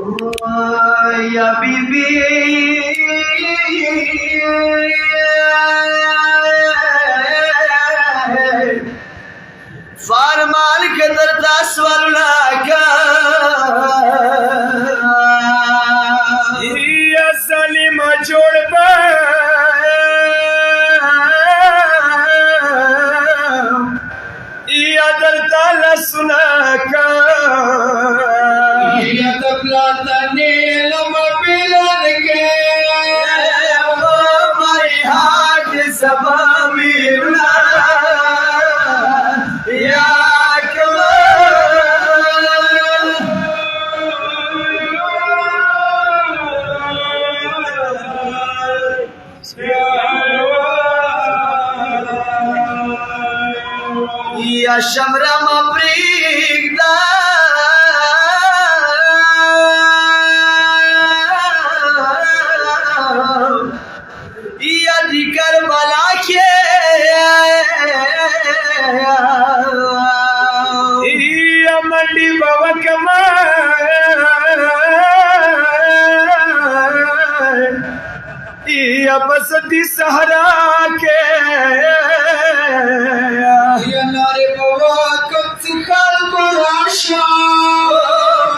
या बीबी फरमान के दरदा स्वरना का या सलीमा जोड़ या दरदा लसुना का या तबला तने लमा पिलन के मारी हाथ सबा मिलना या या शमरा मप्रीदा या दिकर बला के या मंडी बवक या बसती सहरा के या नारे बाबा कब सिखाल बुराशा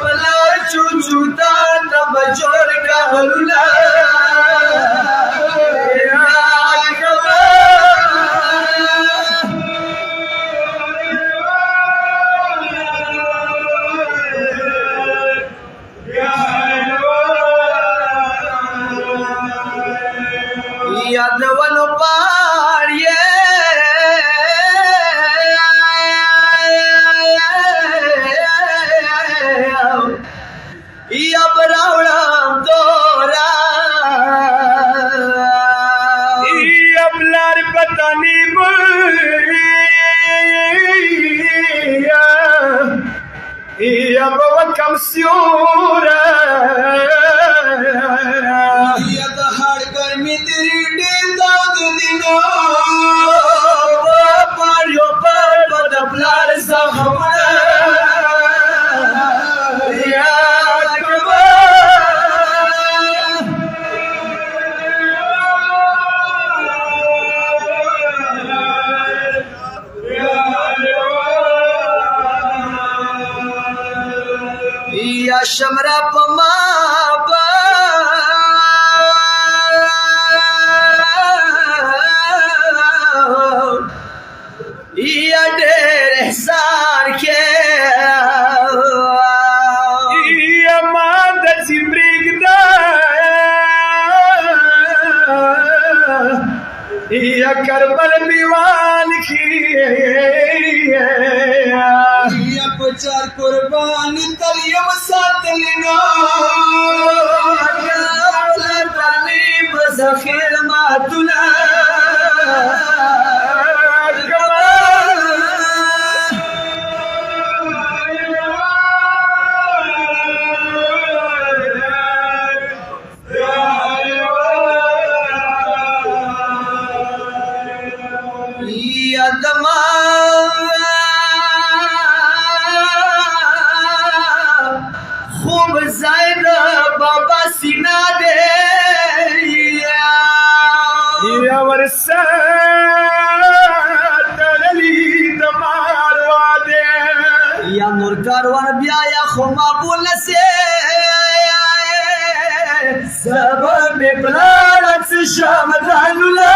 बला चुचुता तब जोर का हरुला यादवन पारिये या बरावड़ा तोरा या बलार पतानी या बवकम स्यूरा या दहाड़ गर्मी तेरी दाद दिनो पारियो पर बदबलार सहमना या या शमरा पमाबा या डेर एहसान के या माद जिब्रिगदा या करबल दीवान की या पचार कुर्बान तलियम सातलिना या तालीब ज़खीर मातुना या दमा खूब ज़ायद बाबा सीना दे या वर्षा तली दमारवा दे या नूर कारवान बिया या खुमा बोल से सबब में प्लानत शाम दानुला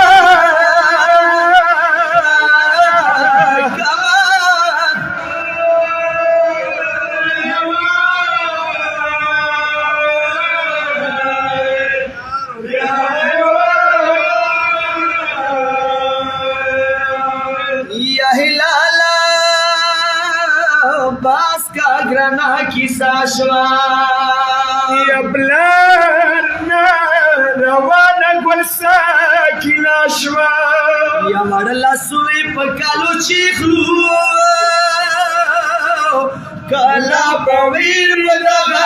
बास का ग्रना की साशवा या बलाना रवाना गुलसा किलाशवा या मरला सुई पकालू चीखलू कला पवीर मदा